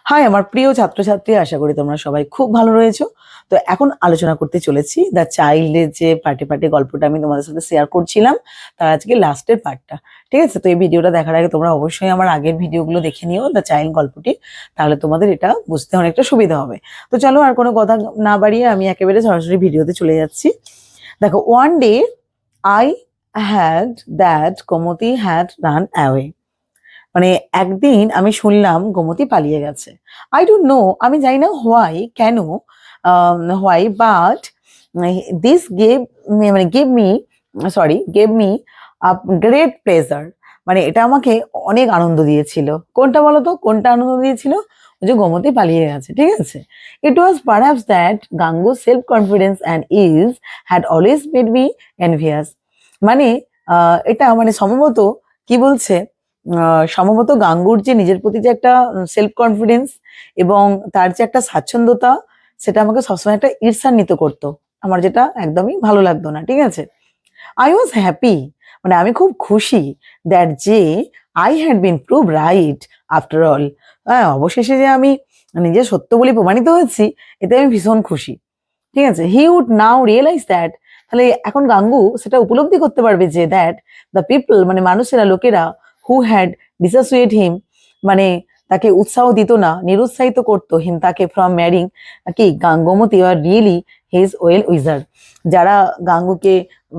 High আমার প্রিয় ছাত্রছাত্রী, আশা করি তোমরা সবাই খুব ভালো রয়েছো। তো এখন আলোচনা করতে চলেছি দ্য চাইল্ডের যে পার্টে পার্টে গল্পটা আমি তোমাদের সাথে শেয়ার করছিলাম, তার আজকে লাস্টের পার্টটা। ঠিক আছে, তো এই ভিডিওটা দেখার আগে তোমরা অবশ্যই আমার আগের ভিডিওগুলো দেখে নিও, দ্য চাইল্ড গল্পটি, তাহলে তোমাদের এটা বুঝতে অনেকটা সুবিধা হবে। তো চলো আর কোনো কথা না বাড়িয়ে আমি একেবারে সরাসরি ভিডিওতে চলে যাচ্ছি। দেখো, one day I had that Gomti had run away. মানে একদিন আমি শুনলাম গোমতী পালিয়ে গেছে। আই ডোন্ট নো, আমি জানি না হোয়াই, কেন, why, but this gave me a great pleasure. মানে এটা আমাকে অনেক আনন্দ দিয়েছিল। কোনটা বলো তো, কোনটা আনন্দ দিয়েছিল? ওই যে গোমতী পালিয়ে গেছে, ঠিক আছে। ইট ওয়াজ পারহ্যাপস দ্যাট গাঙ্গুর self confidence and is had always made me envious. মানে এটা মানে সম্ভবত কি বলছে, সম্ভবত গাঙ্গুর যে নিজের প্রতি যে একটা সেলফ কনফিডেন্স এবং তার যে একটা স্বাচ্ছন্দ্যতা, সেটা আমাকে সবসময় একটা ঈর্ষান্বিত করতো, আমার যেটা একদমই ভালো লাগতো না, ঠিক আছে। আই ওয়াজ হ্যাপি, মানে আমি খুব খুশি, দ্যাট যে I had been prove right after all. হ্যাঁ, অবশেষে যে আমি নিজে সত্য বলে প্রমাণিত হয়েছি, এতে আমি ভীষণ খুশি, ঠিক আছে। He would now realize that, তাহলে এখন গাঙ্গু সেটা উপলব্ধি করতে পারবে যে দ্যাট দ্য পিপল, মানে মানুষেরা, লোকেরা, হু হ্যাড ডিসঅ্যাসোয়েট হিম, মানে তাকে উৎসাহ দিত না, নিরুৎসাহিত করতো হিম, তাকে, ফ্রম ম্যারিং কি Gomti are really his well wisher. যারা গাঙ্গুকে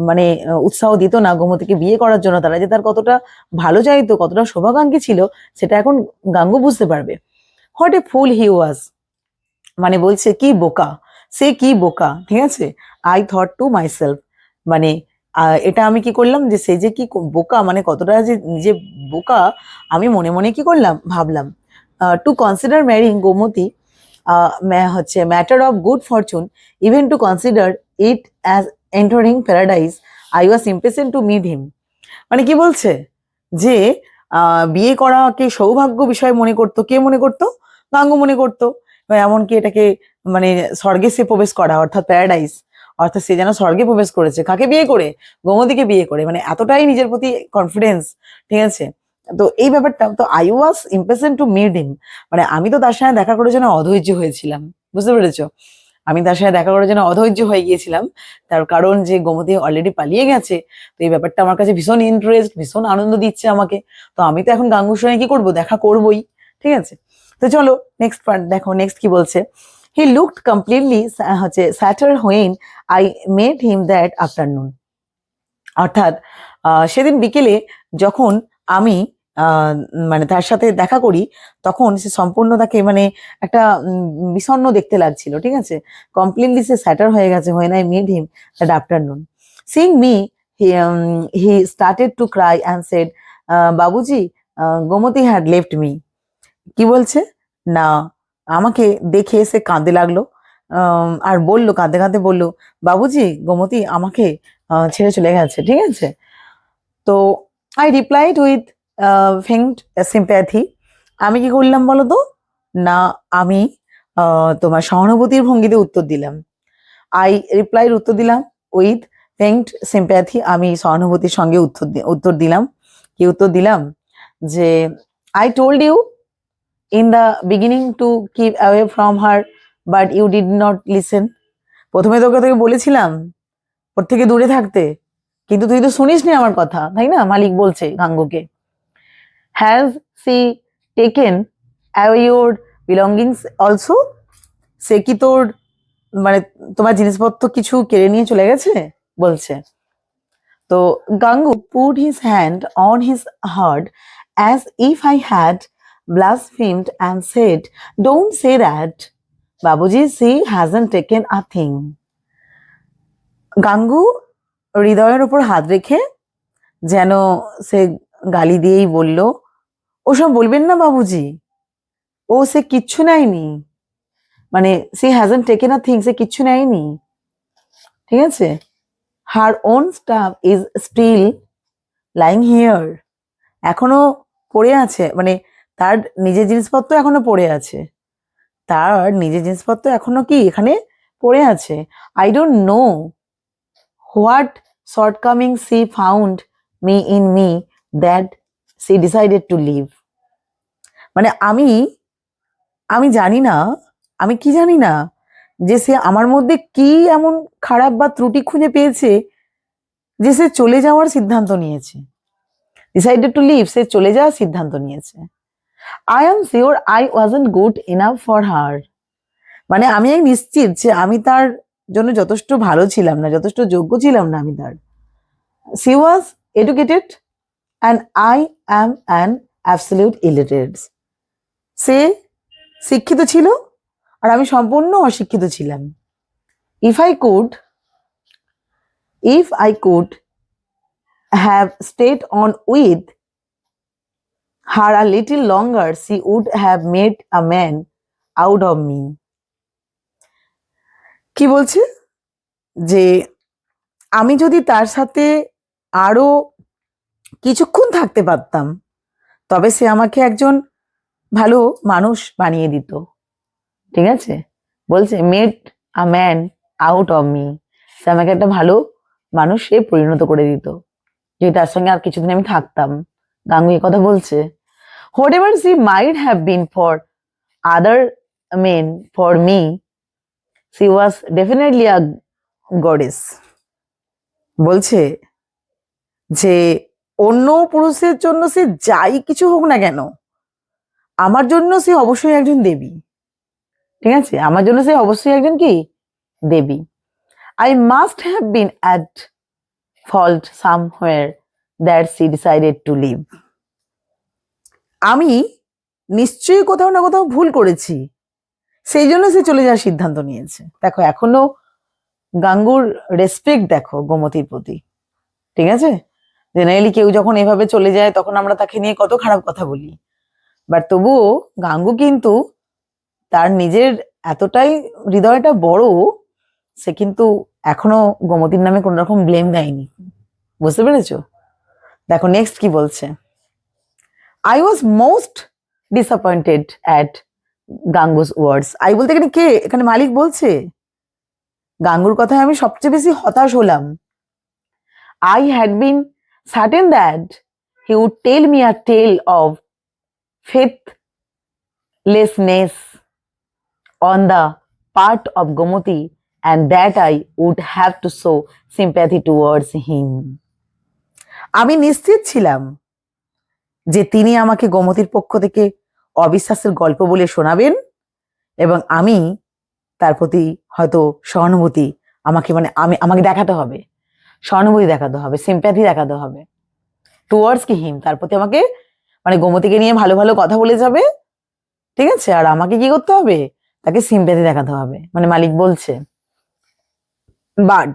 মানে উৎসাহ দিত না গোমতীকে বিয়ে করার জন্য, তারা যে তার কতটা ভালো চাইতো, কতটা শুভাকাঙ্ক্ষী ছিল, সেটা এখন গাঙ্গু বুঝতে পারবে। হোয়াট এ ফুল হি ওয়াজ, মানে বলছে কি বোকা, সে কি বোকা, ঠিক আছে। আই থট টু মাইসেলফ, মানে এটা আমি কি করলাম, যে সে যে কি বোকা, মানে কতটা যে নিজে বোকা, আমি মনে মনে কি করলাম, ভাবলাম। টু কনসিডার ম্যারিং গোমতী হচ্ছে matter of good fortune, even to consider it as entering paradise, I was impatient to meet him. মানে কি বলছে, যে বিয়ে করাকে সৌভাগ্য বিষয় মনে করতো, কে মনে করতো? গাঙ্গু মনে করতো। এমনকি এটাকে মানে স্বর্গে সে প্রবেশ করা, অর্থাৎ প্যারাডাইস, অর্থাৎ সে যেন স্বর্গে প্রবেশ করেছে, কাকে বিয়ে করে? গোমতীকে বিয়ে করে, মানে এতটাই নিজের প্রতি কনফিডেন্স, ঠিক আছে। তো এই ব্যাপারটা, তো I was impatient to meet him, মানে আমি তো তার সাথে দেখা করে যেন অধৈর্য হয়েছিলাম, বুঝতে পেরেছো? আমি তার সাথে দেখা করার জন্য অধৈর্য হয়ে গিয়েছিলাম, তার কারণ যে গোমতী অলরেডি পালিয়ে গেছে। তো এই ব্যাপারটা আমার কাছে ভীষণ ইন্টারেস্ট, ভীষণ আনন্দ দিচ্ছে আমাকে। তো আমি তো এখন গাঙ্গুর সঙ্গে কি করবো, দেখা করবোই, ঠিক আছে। তো চলো নেক্সট পার্ট দেখো, নেক্সট কি বলছে। হি লুকড কমপ্লিটলি হচ্ছে shatter when I met him that afternoon. অর্থাৎ সেদিন বিকেলে যখন আমি মানে তার সাথে দেখা করি, তখন সে সম্পূর্ণ তাকে মানে একটা বিষণ্ণ দেখতে লাগছিল, ঠিক আছে। কমপ্লিটলি সে স্যাটার হয়ে গেছে, when I met him that afternoon. Seeing me he started to cry and said, Babuji, Gomti had left me. কি বলছে না, আমাকে দেখে সে কাঁদতে লাগলো, আর বললো, কাঁদতে কাঁদতে বললো, বাবুজি, গোমতী আমাকে ছেড়ে চলে গেছে, ঠিক আছে। তো I replied with faint sympathy, আমি কি করলাম বলো তো, না আমি তোমার সহানুভূতির ভঙ্গিতে উত্তর দিলাম। আই রিপ্লাইড, উত্তর দিলাম, উইথ ফেইন্ট সিম্প্যাথি, আমি সহানুভূতির সঙ্গে উত্তর দিলাম। কি উত্তর দিলাম, যে I told you in the beginning to keep away from her, but you did not listen. প্রথমে তোকে বলেছিলাম ওর থেকে দূরে থাকতে, কিন্তু তুই তো শুনিসনি আমার কথা, তাই না? মালিক বলছে গাঙ্গুকে। Has she taken away your belongings also, সে কি তোর মানে তোমার জিনিসপত্র কিছু কেড়ে নিয়ে চলে গেছে, বলছে। তো Gangu put his hand on his heart as if I had blasphemed and said, don't say that, Babuji, she hasn't taken a thing. গাঙ্গু হৃদয়ের উপর হাত রেখে যেন সে গালি দিয়েই বলল, ওসব বলবেন না বাবুজি, ও সে কিচ্ছু নেয়নি, মানে সে হ্যাজন্ট টেকেন আ থিং, সে কিচ্ছু নেয়নি, ঠিক আছে। Her own stuff is still lying here, এখনো পড়ে আছে, মানে তার নিজের জিনিসপত্র এখনো পড়ে আছে, তার নিজের জিনিসপত্র এখনো কি এখানে পড়ে আছে। I don't know what shortcoming she found me in me that she decided to leave. মানে আমি আমি জানি না, আমি কি জানি না যে সে আমার মধ্যে কি এমন খারাপ বা ত্রুটি খুঁজে পেয়েছে যে সে চলে যাওয়ার সিদ্ধান্ত নিয়েছে। ডিসাইডেড টু লিভ, সে চলে যাওয়ার সিদ্ধান্ত নিয়েছে। I am sure I wasn't good enough for her, মানে আমি নিশ্চিত যে আমি তার জন্য যথেষ্ট ভালো ছিলাম না, যথেষ্ট যোগ্য ছিলাম না আমি তার। She was educated and I am an absolute illiterate. সে শিক্ষিত ছিল আর আমি সম্পূর্ণ অশিক্ষিত ছিলাম। If I could have stayed on with her a little longer, she would have made a man out of me. কি বলছে যে আমি যদি তার সাথে আরো কিছুক্ষণ থাকতে পারতাম তবে সে আমাকে একজন ভালো মানুষ বানিয়ে দিত। ঠিক আছে, বলছে made a man out of me, সে আমাকে একটা ভালো মানুষ সে পরিণত করে দিত যদি তার সঙ্গে আর কিছুদিন আমি থাকতাম। গাঙ্গুই কথা বলছে। Whatever she might have been for other men, for me, she was definitely a goddess. বলছে যে অন্য পুরুষের জন্য সে যাই কিছু হোক না কেন, আমার জন্য সে অবশ্যই একজন দেবী। ঠিক আছে, আমার জন্য সে অবশ্যই একজন কি দেবী। I must have been at fault somewhere that she decided to leave. আমি নিশ্চয়ই কোথাও না কোথাও ভুল করেছি, সেই জন্য সে চলে যাওয়ার সিদ্ধান্ত নিয়েছে। দেখো এখনো গাঙ্গুর রেসপেক্ট দেখো গোমতীর প্রতি। ঠিক আছে, জেনারেলি কেউ যখন এভাবে চলে যায় তখন আমরা তাকে নিয়ে কত খারাপ কথা বলি, বাট তবুও গাঙ্গু কিন্তু তার নিজের এতটাই হৃদয়টা বড়, সে কিন্তু এখনো গোমতীর নামে কোন রকম ব্লেম দেয়নি। বুঝতে পেরেছো? দেখো নেক্সট কি বলছে। I was most disappointed at Gangu's words. I বলতে এখানে কে? এখানে মালিক বলছে গাঙ্গুর কথায় আমি সবচেয়ে বেশি হতাশ হলাম। I had been certain that he would tell me a tale of faithlessness on the part of Gomati and that I would have to show sympathy towards him. আমি নিশ্চিত ছিলাম যে তিনি আমাকে গোমতীর পক্ষ থেকে অবিশ্বাসের গল্প বলে শোনাবেন এবং আমি তার প্রতি হয়তো সহানুভূতি আমাকে দেখাতে হবে, সহানুভূতি দেখাতে হবে, সিম্প্যাথি দেখাতে হবে টুয়ার্ডস কি হিম, তার প্রতি আমাকে গোমতীকে নিয়ে ভালো ভালো কথা বলে যাবে। ঠিক আছে, আর আমাকে কি করতে হবে? তাকে সিম্প্যাথি দেখাতে হবে। মালিক বলছে but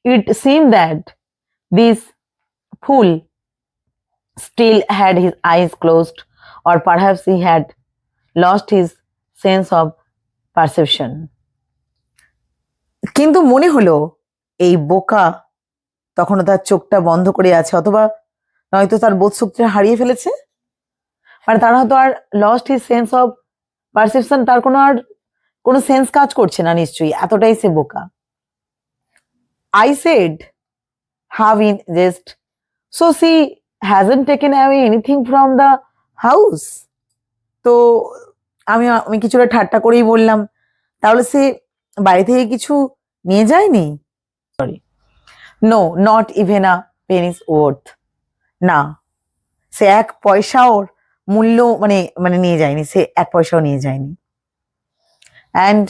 it seem that this full still had his eyes closed, or perhaps he had lost his sense of perception. কিন্তু মনে হলো এই বোকা তখনও তার চোখটা বন্ধ করে আছে, অথবা নয়তো তার বোধ শক্তি হারিয়ে ফেলেছে। তার হয়তো আর lost his sense of perception, তার কোনো সেন্স কাজ করছে না নিশ্চয়ই, এতটাই সে বোকা। I said, have in jest, so she hasn't taken away anything from the house. তো আমি কিছুটা ঠাট্টা করেই বললাম, তাহলে সে বাড়ি থেকে কিছু নিয়ে যায়নি? Sorry, no, not even a penny's worth. না, সে এক পয়সাও মূল্য নিয়ে যায়নি, সে এক পয়সাও নিয়ে যায়নি। And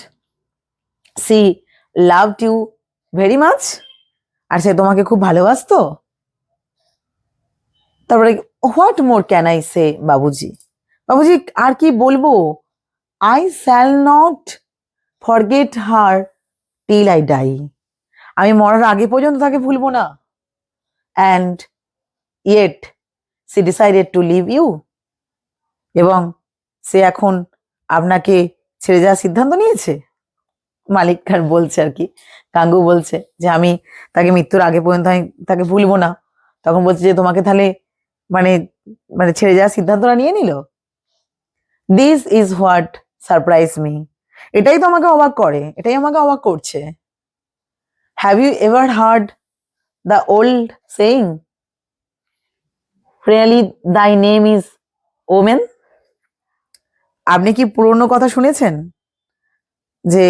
she loved you very much, আর সে তোমাকে খুব ভালোবাসতো। তারপরে what more can I say Babuji, Babuji আর কি বলবো? I shall not forget her till I die, আমি মরার আগে পর্যন্ত তাকে ভুলবো না। And yet she decided to leave you, এবং সে এখন আপনাকে ছেড়ে যাওয়ার সিদ্ধান্ত নিয়েছে। মালিক বলছে আর কি, গাঙ্গু বলছে যে আমি তাকে মৃত্যুর আগে পর্যন্ত আমি তাকে ভুলবো না। তখন বলছে যে তোমাকে তাহলে ছেড়ে যাওয়ার সিদ্ধান্তটা নিয়ে নিল। This is what surprise me, এটাই তো আমাকে অবাক করে, এটাই আমাকে অবাক করছে। Have you ever heard the old saying, really thy name is woman? আপনি কি পুরনো কথা শুনেছেন যে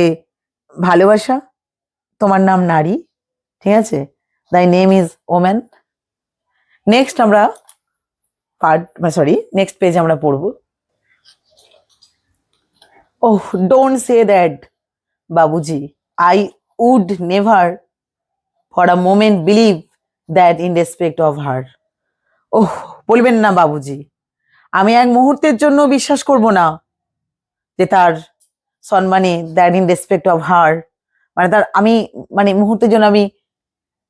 ভালোবাসা, তোমার নাম নারী, ঠিক আছে, thy name is woman. Next আমরা নেক্সট পেজ আমরা পড়বো। Oh, don't say that Babuji, I would never for a moment believe that in respect of her. Oh, বলবেন না বাবুজি, আমি এক মুহূর্তের জন্য বিশ্বাস করব না যে তার সম্মানে, দ্যাট ইন রেসপেক্ট অফ হার, মানে তার আমি মানে মুহূর্তের জন্য আমি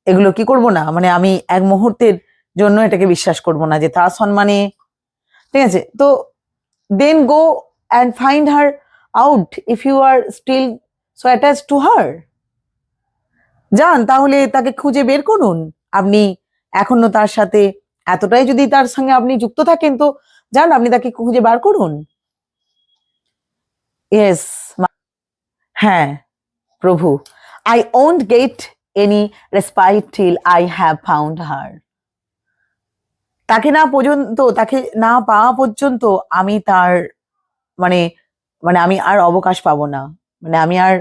এগুলো কি করব না, মানে আমি এক মুহূর্তের জন্য এটাকে বিশ্বাস করব না যে তার সম্মানে, ঠিক আছে। তো then go and find her out if you are still so attached to her. যান, তাহলে তাকে খুঁজে বের করুন। আপনি এখনো তার সাথে এতটাই যদি তার সঙ্গে আপনি যুক্ত থাকেন, তো যান আপনি তাকে খুঁজে বার করুন। ইয়েস, হ্যাঁ প্রভু, I won't get any respite till I have found her. তাকে না পাওয়া পর্যন্ত আমি তার মানে মানে আমি আর অবকাশ পাবো না, মানে আমি আর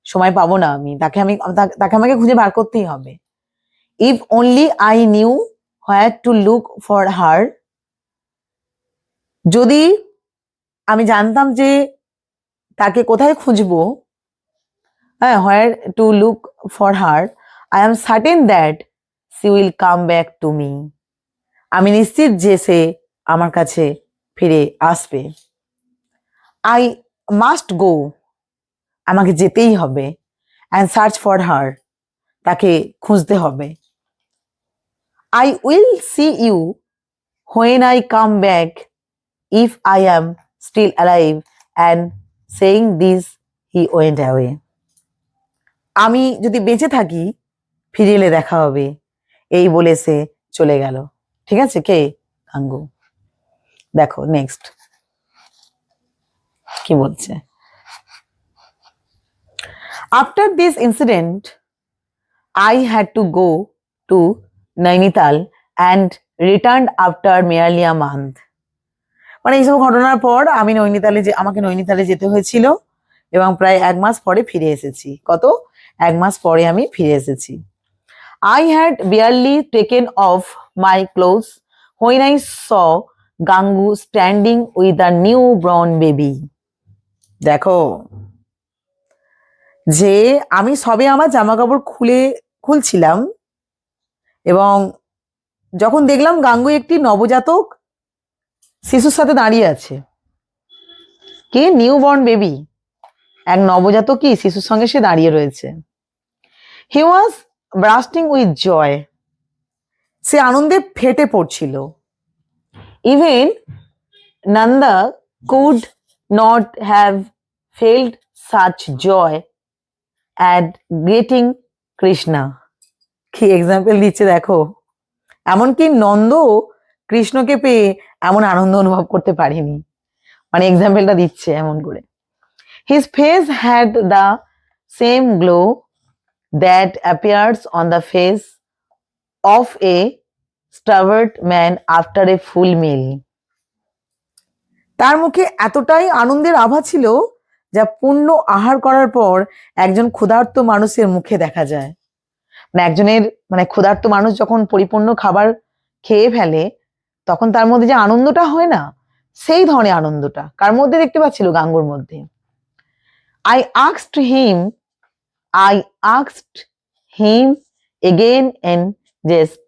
সময় পাবো না, তাকে আমাকে খুঁজে বার করতেই হবে। If only I knew where to look for her, যদি আমি জানতাম যে তাকে কোথায় খুঁজবো, হ্যাঁ, where to look for her, I am certain that she will come back to me. আমি নিশ্চিত যে সে আমার কাছে ফিরে আসবে। আই মাস্ট গো, আমাকে যেতেই হবে, অ্যান্ড সার্চ ফর হার, তাকে খুঁজতে হবে। I will see you when I come back if I am still alive, and saying this he went away. আমি যদি বেঁচে থাকি ফিরে এলে দেখা হবে, এই বলে সে চলে গেল। ঠিক আছে, কে? গাঙ্গু। দেখো নেক্সট কি বলছে। After this incident I had to go to Nainital and returned after merely a month. মানে এইসব ঘটনার পর আমাকে নৈনিতালে যেতে হয়েছিল এবং প্রায় 1 মাস পরে ফিরে এসেছি। কত? 1 মাস পরে আমি ফিরে এসেছি। I had barely taken off my clothes when I saw Gangu standing with a newborn baby. দেখো, যে আমি সবে আমার জামা কাপড় খুলছিলাম এবং যখন দেখলাম গাঙ্গু একটি নবজাতক শিশুর সাথে দাঁড়িয়ে আছে। কি? নিউবর্ন বেবি, এক নবজাতক কি শিশুর সঙ্গে সে দাঁড়িয়ে রয়েছে। হি ওয়াজ ব্রাস্টিং উইথ জয়, সে আনন্দে ফেটে পড়ছিল। Even Nanda could not have felt such joy at getting Krishna. কি এক্সাম্পল দিচ্ছে দেখো, এমনকি নন্দ কৃষ্ণকে পেয়ে এমন আনন্দ অনুভব করতে পারেনি, মানে এক্সাম্পলটা দিচ্ছে এমন করে। His face had the same glow that appears on the face of a starved man after a full meal. তার মুখে এতটাই আনন্দের আভা ছিল যা পূর্ণ আহার করার পর একজন ক্ষুধার্ত মানুষের মুখে দেখা যায়। ক্ষুধার্ত মানুষ যখন পরিপূর্ণ খাবার খেয়ে ফেলে তখন তার মধ্যে যে আনন্দটা হয় না, সেই ধরনের আনন্দটা কার মধ্যে দেখতে পাচ্ছিল? গাঙ্গুর মধ্যে। I asked him again in jest,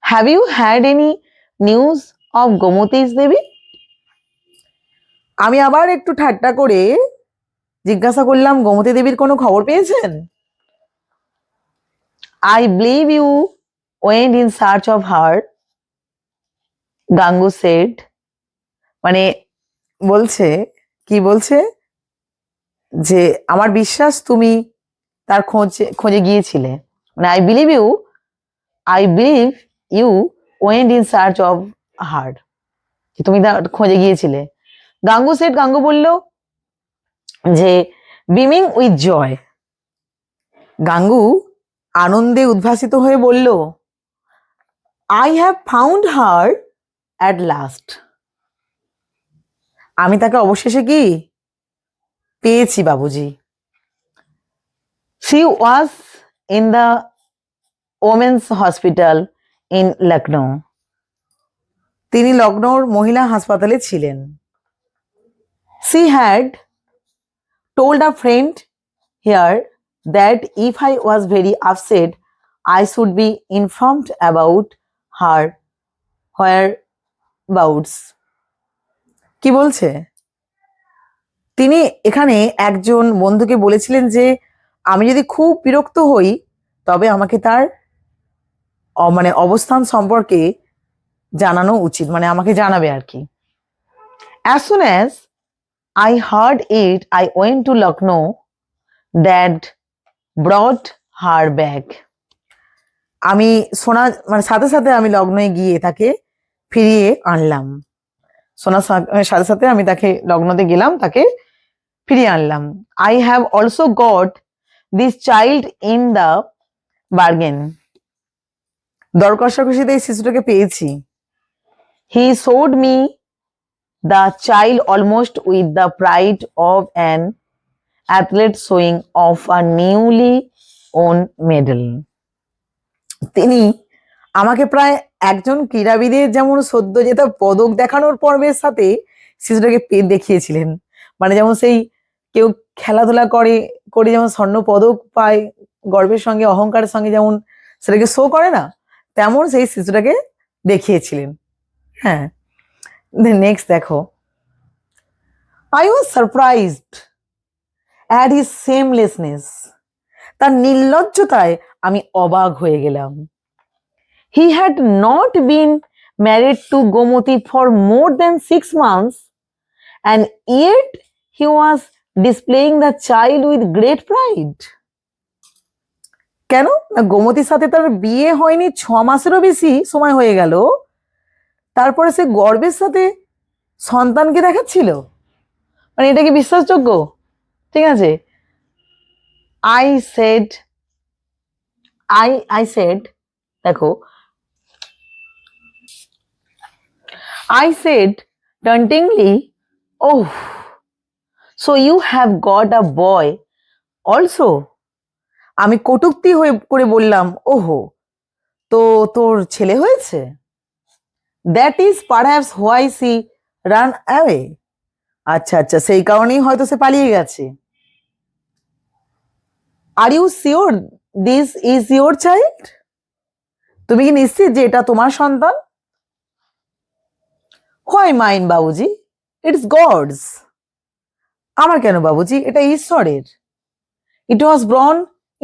have you had any news of Gomati's Devi? আমি আবার একটু ঠাট্টা করে জিজ্ঞাসা করলাম, গোমতী দেবীর কোনো খবর পেয়েছেন? I believe you went in search of her, Gangu said. মানে বলছে, কি বলছে, যে আমার বিশ্বাস তুমি তার খোঁজে গিয়েছিলে। মানে I believe you went in search of her, তুমি তার খোঁজে গিয়েছিলে। গাঙ্গু সেড, গাঙ্গু বলল যে বিমিং উইথ জয়, গাঙ্গু আনন্দে উদ্ভাসিত হয়ে বলল, I have found her at last. আমি তাকে অবশেষে কি পেয়েছি বাবুজি। She was in the women's hospital in Lucknow. তিনি লখনৌর মহিলা হাসপাতালে ছিলেন। She had told a friend here that if I was very upset, I should be informed about her whereabouts. কি বলছে? তিনি এখানে একজন বন্ধুকে বলেছিলেন যে আমি যদি খুব বিরক্ত হই তবে আমাকে তার মানে অবস্থান সম্পর্কে জানানো উচিত, মানে আমাকে জানাবে আর কি। As soon as I heard it, I went to Lucknow that brought her back. আমি শোনা মানে সাথে সাথে আমি লগ্নে গিয়ে তাকে ফিরিয়ে আনলাম। শোনার সাথে সাথে আমি তাকে লগ্নতে গেলাম, তাকে ফিরিয়ে আনলাম। I have also got this child in the bargain. দর কষাকষিতে এই শিশুটাকে পেয়েছি। He showed me the child almost with the pride of an athlete showing off a newly won medal. তিনি আমাকে প্রায় একজন ক্রীড়াবিদের যেমন সদ্য জেতা পদক দেখানোর পর্বের সাথে শিশুটাকে দেখিয়েছিলেন। মানে যেমন সেই কেউ খেলাধুলা করে করে যেমন স্বর্ণ পদক পায়, গর্বের সঙ্গে অহংকারের সঙ্গে যেমন সেটাকে শো করে না, তেমন সেই শিশুটাকে দেখিয়েছিলেন। হ্যাঁ, নেক্সট দেখো, I was surprised at his shamelessness. তার নির্লজ্জতায় আমি অবাক হয়ে গেলাম। He had not been married to Gomati for more than 6 months and yet he was displaying the child with great pride. কেন না, গোমতীর সাথে তার বিয়ে হয়নি 6 মাসেরও বেশি সময় হয়ে গেল, তারপরে সে গর্বের সাথে সন্তানকে দেখাচ্ছিল। মানে এটা কি বিশ্বাসযোগ্য? ঠিক আছে, I said দেখো, I said tauntingly, oh, so you have got a boy also. আমি কটূক্তি করে বললাম, ওহো, তো তোর ছেলে হয়েছে। That is perhaps why she ran away. আচ্ছা আচ্ছা, সেই কারণেই হয়তো সে পালিয়ে গেছে। Are you sure this is your child? তুমি কি নিশ্চিত যে এটা তোমার সন্তান? Why mine, বাবুজি? It's God's. আমার কেন বাবুজি? এটা ঈশ্বরের। It was born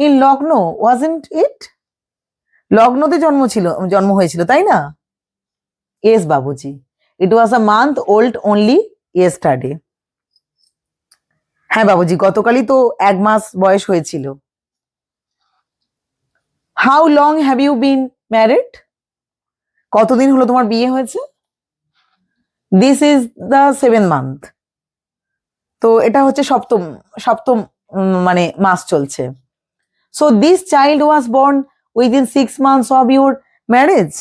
in Lucknow, wasn't it? লগ্নতে জন্ম হয়েছিল, তাই না? Yes, বাবুজি. It was a month old only yesterday. হ্যাঁ বাবুজি, গতকালই তো 1 মাস বয়স হয়েছিল। How long have you been married? কতদিন হলো তোমার বিয়ে হয়েছে? This is the 7th month. তো এটা হচ্ছে সপ্তম মানে মাস চলছে। So this child was born within 6 months of your marriage.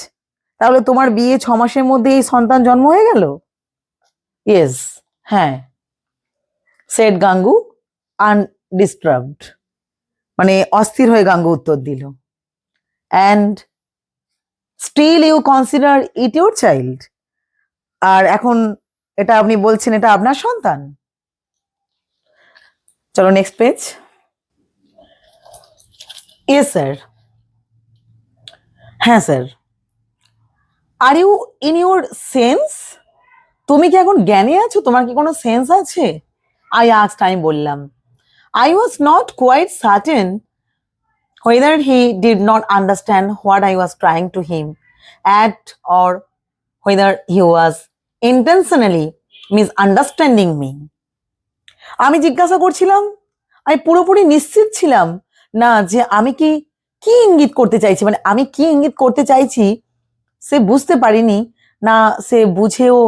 তাহলে তোমার বিয়ে 6 মাসের মধ্যে এই সন্তান জন্ম হয়ে গেল? Yes, হ্যাঁ, said Gangu undisturbed. মানে অস্থির হয়ে গাঙ্গু উত্তর দিল। And still you consider it your child? আর এখন এটা আপনি বলছেন এটা আপনার সন্তান? চলো নেক্সট পেজ। Yes sir. হ্যাঁ sir. Are you in your sense? তুমি কি এখন জ্ঞানে আছো? তোমার কি কোনো সেন্স আছে? I asked, আমি বললাম। I was not quite certain whether he did not understand what I was trying to him at or whether he was intentionally misunderstanding me. আমি জিজ্ঞাসা করছিলাম, আমি পুরোপুরি নিশ্চিত ছিলাম না যে আমি কি ইঙ্গিত করতে চাইছি, মানে আমি কি ইঙ্গিত করতে চাইছি সে বুঝতে পারিনি না, সে বুঝেও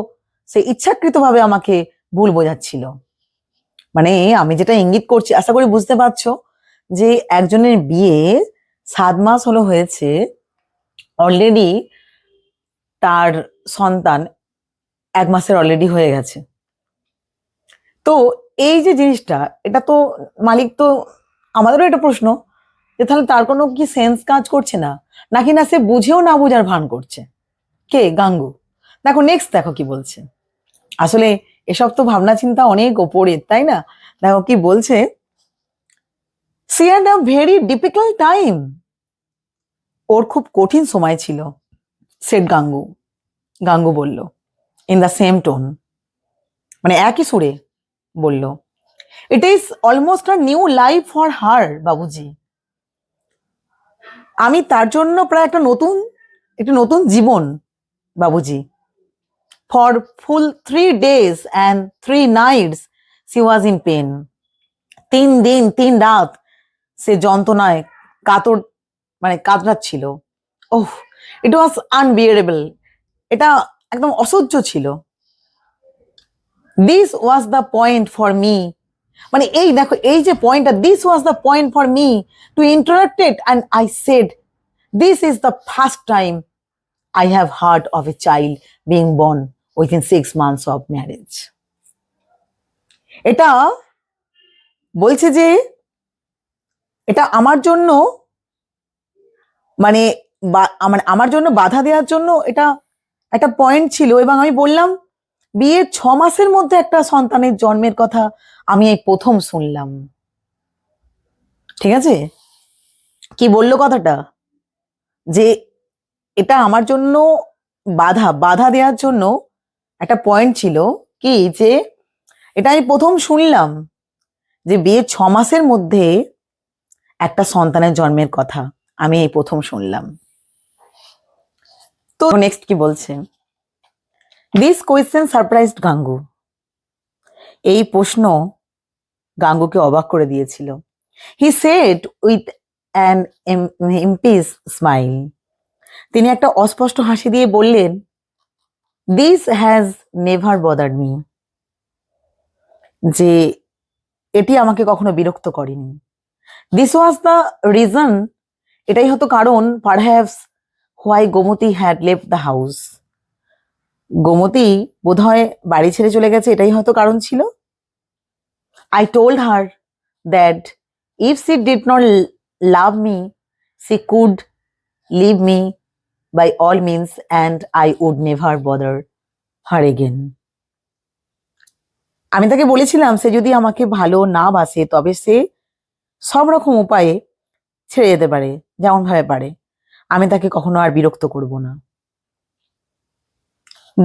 সে ইচ্ছাকৃতভাবে আমাকে ভুল বোঝাচ্ছিল। মানে আমি যেটা ইঙ্গিত করছি, আশা করি বুঝতে পারছো যে একজনের বিয়ে 7 মাস হলো হয়েছে, অলরেডি তার সন্তান 1 মাসের অলরেডি হয়ে গেছে। তো এই যে জিনিসটা, এটা তো মালিক তো, আমাদেরও একটা প্রশ্ন যে তাহলে তার কোনো কি সেন্স কাজ করছে না, নাকি না সে বুঝেও না বোঝার ভান করছে? কে? গাঙ্গু। দেখো নেক্সট, দেখো কি বলছে। আসলে এসব তো ভাবনা চিন্তা অনেক ওপরে, তাই না? দেখো কি বলছে, she had a very difficult time, ওর খুব কঠিন সময় ছিল, সেড গাঙ্গু। গাঙ্গু বলল, ইন দ্য সেম টোন, মানে একই সুরে বলল, it is almost a new life for her Babuji. আমি তার জন্য প্রায় একটা নতুন জীবন Babuji. For full 3 days and 3 nights she was in pain. 3 দিন 3 রাত সে যন্ত্রণায় কাতর, মানে কাতরাচ্ছিল। ওহ, ইট ওয়াজ আনবিয়ারেবল, এটা একদম অসহ্য ছিল। This was the point for me, মানে এই দেখো এই যে পয়েন্টটা, this was the point for me to interrupt it and I said, this is the first time I have heard of a child being born within 6 months of marriage. এটা বলছে যে এটা আমার জন্য, মানে আমার জন্য বাধা দেওয়ার জন্য এটা একটা পয়েন্ট ছিল, এবং আমি বললাম বিয়ের 6 মাসের মধ্যে একটা সন্তানের জন্মের কথা আমি এই প্রথম শুনলাম। ঠিক আছে, কি বললো কথাটা, যে এটা আমার জন্য বাধা দেওয়ার জন্য একটা পয়েন্ট ছিল, কি যে এটা আমি প্রথম শুনলাম যে বিয়ের 6 মাসের মধ্যে একটা সন্তানের জন্মের কথা আমি এই প্রথম শুনলাম। তো নেক্সট কি বলছে, দিস কোয়েশ্চেন সারপ্রাইজড গাঙ্গু, এই প্রশ্ন গাঙ্গুকে অবাক করে দিয়েছিল। He said with an impish smile, তিনি একটা অস্পষ্ট হাসি দিয়ে বললেন, this has never bothered me, যে এটি আমাকে কখনো বিরক্ত করেনি। দিস ওয়াজ দ্য রিজন, এটাই হতো কারণ, perhaps why Gomti had left the house, Gomti বোধহয় বাড়ি ছেড়ে চলে গেছে, এটাই হয়তো কারণ ছিল। I told her that if she did not love me she could leave me by all means and I would never bother her again. আমি তাকে বলেছিলাম সে যদি আমাকে ভালো না বাসে তবে সে সব রকম উপায়ে ছেড়ে যেতে পারে, যেমন ভাবে পারে, আমি তাকে কখনো আর বিরক্ত করব না।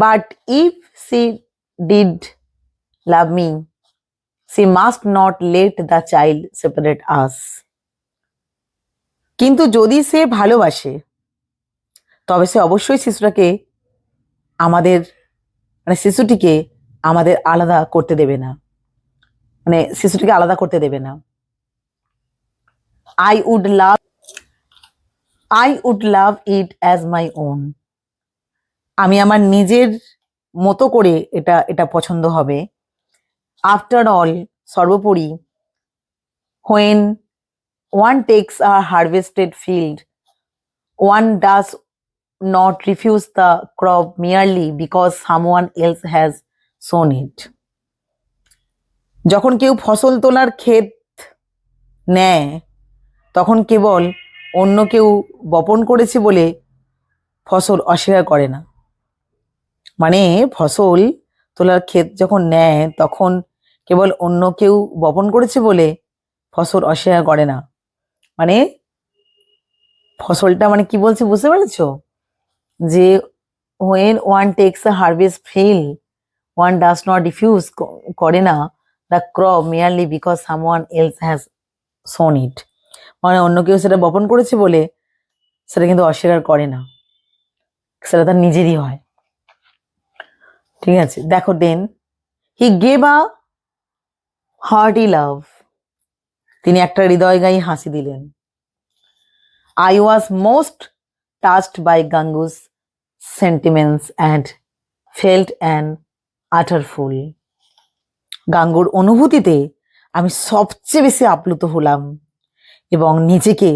But if she did love me she must not let the child separate us, কিন্তু যদি সে ভালোবাসে তবে সে অবশ্যই শিশুটিকে আমাদের আলাদা করতে দেবে না, মানে শিশুটিকে আলাদা করতে দেবে না। I would love it as my own, আমি আমার নিজের মতো করে এটা পছন্দ হবে। আফটার অল, সর্বোপরি, when one takes a harvested field one does not refuse the crop merely because someone else has sown it. যখন কেউ ফসল তোলার ক্ষেত নেয় তখন কেবল অন্য কেউ বপন করেছে বলে ফসল অস্বীকার করে না, মানে ফসল তোলার ক্ষেত যখন নেয় তখন কেবল অন্য কেউ বপন করেছে বলে ফসল অস্বীকার করে না, মানে ফসলটা, মানে কি বলছে বুঝতে পেরেছো, যে when one takes a harvest field one does not refuse করে না the crop merely because someone else has sown it, মানে অন্য কেউ সেটা বপন করেছে বলে সেটা কিন্তু অস্বীকার করে না, সেটা তার নিজেরই হয়। ঠিক আছে, দেখো দেন, হি গেভ আ হার্টি লাভ, তিনি একটা হৃদয়গায়ী হাসি দিলেন। I was most touched by Gangu's sentiments and felt an utter fool, গাঙ্গুর অনুভূতিতে আমি সবচেয়ে বেশি আপ্লুত হলাম এবং নিজেকে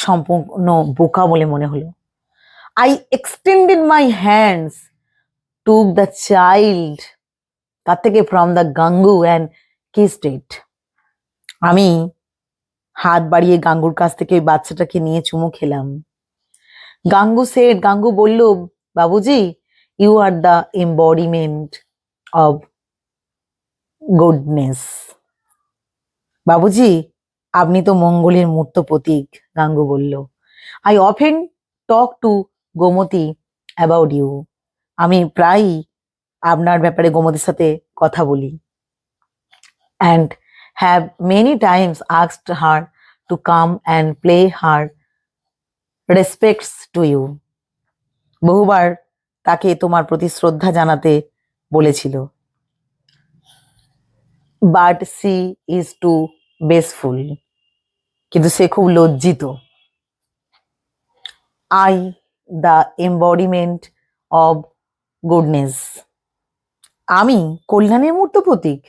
সম্পূর্ণ বোকা বলে মনে হলো। I extended my hands, took the child, তার থেকে from the Gangu and kissed it. আমি হাত বাড়িয়ে গাঙ্গুর কাছ থেকে ওই বাচ্চাটাকে নিয়ে চুমু খেলাম। গাঙ্গু বলল, Babuji, you are the embodiment of goodness. Babuji, আপনি তো মঙ্গলের মূর্ত প্রতীক, গাঙ্গু বলল। I often talk to Gomti about you. আমি প্রায়ই আপনার ব্যাপারে গোমতীর সাথে কথা বলি। And have many times asked her to come and play her respects to you. বহুবার তাকে তোমার প্রতি শ্রদ্ধা জানাতে বলেছিল। But she is too bashful, কিন্তু সে খুব লজ্জিত। I the embodiment of goodness. আমি কল্যাণের মূর্ত প্রতীক।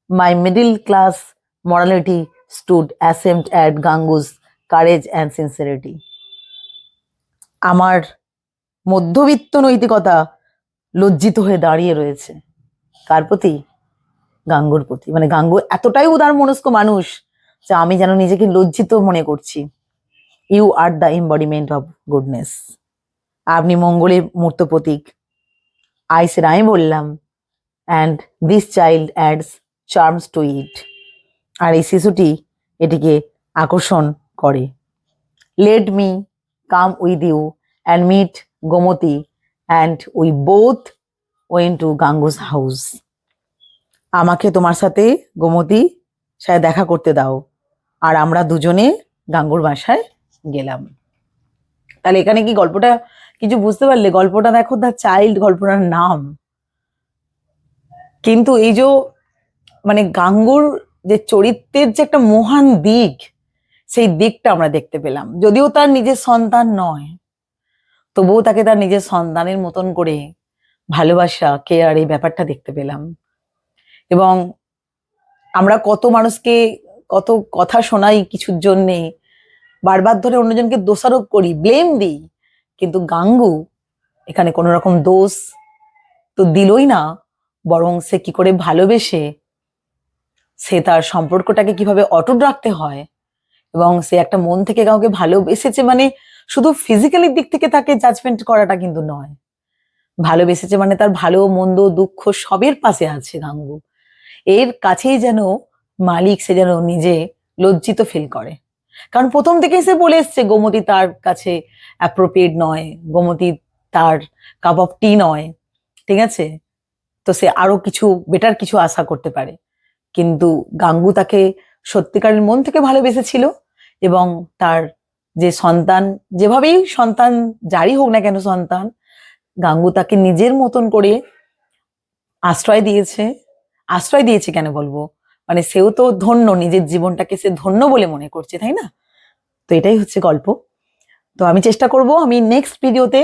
My middle class morality stood ashamed at Gangu's courage and sincerity. আমার মধ্যবিত্ত নৈতিকতা লজ্জিত হয়ে দাঁড়িয়ে রয়েছে। কার প্রতি? গাঙ্গুর প্রতি। মানে গাঙ্গু এতটাই উদার মনস্ক মানুষ যে আমি যেন নিজেকে লজ্জিত মনে করছি। You are the embodiment of goodness. আপনি মঙ্গলের মূর্ত প্রতীক। আমি বললাম, and this child adds charms to it. আর এই শিশুটি এটিকে আকর্ষণ করে। Let me come with you and meet Gomti and we both went to Gangu's house. আমাকে তোমার সাথে গোমতী সাথে দেখা করতে দাও। আর আমরা দুজনে গাঙ্গুর বাসায় গেলাম। তাহলে এখানে কি গল্পটা কিছু বুঝতে পারলে? গল্পটা দেখো, দ্য চাইল্ড গল্পটার নাম, কিন্তু এই যে মানে গাঙ্গুর যে চরিত্রের যে একটা মহান দিক, সেই দিকটা আমরা দেখতে পেলাম। যদিও তার নিজের সন্তান নয়, তবুও তাকে তার নিজের সন্তানের মতন করে ভালোবাসা, কেয়ার, এই ব্যাপারটা দেখতে পেলাম। এবং আমরা কত মানুষকে কত কথা শোনাই কিছুর জন্যে, বারবার ধরে অন্যজনকে দোষারোপ করি, ব্লেম দিই, কিন্তু গাঙ্গু এখানে কোনো রকম দোষ তো দিলই না, বরং সে কি করে ভালোবেসে সে তার সম্পর্কটাকে কিভাবে অটুট রাখতে হয়, এবং সে একটা মন থেকে কাউকে ভালোবেসেছে, মানে শুধু ফিজিক্যালি দিক থেকে তাকে জাজমেন্ট করাটা কিন্তু নয়। ভালোবেসেছে মানে তার ভালো মন্দ দুঃখ সবের পাশে আছে গাঙ্গু। এর কাছেই যেন মালিক, সে যেন নিজে লজ্জিত ফিল করে। কারণ প্রথম থেকেই সে বলে এসছে গোমতী তার কাছে অ্যাপ্রোপ্রিয়েট নয়, গোমতী তার কাপ অফ টি নয়, ঠিক আছে? তো সে আরো কিছু বেটার কিছু আশা করতে পারে। কিন্তু গাঙ্গু তাকে সত্যিকারের মন থেকে ভালোবেসেছিল, এবং তার যে সন্তান, যেভাবেই সন্তান যারই হোক না কেন সন্তান, গাঙ্গু তাকে নিজের মতন করে আশ্রয় দিয়েছে। আশ্রয় দিয়েছে কেন বলবো, মানে সেও তো ধন্য, নিজের জীবনটাকে সে ধন্য বলে মনে করছে, তাই না? তো এটাই হচ্ছে গল্প। তো আমি চেষ্টা করব আমি নেক্সট ভিডিওতে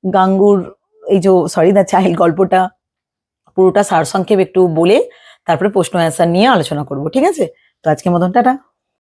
গাঙ্গুর এই যে দ্য চাইল্ড গল্পটা পুরোটা সারসংক্ষেপ একটু বলে তারপরে প্রশ্ন অ্যান্সার নিয়ে আলোচনা করব, ঠিক আছে? তো আজকের মতন টাটা।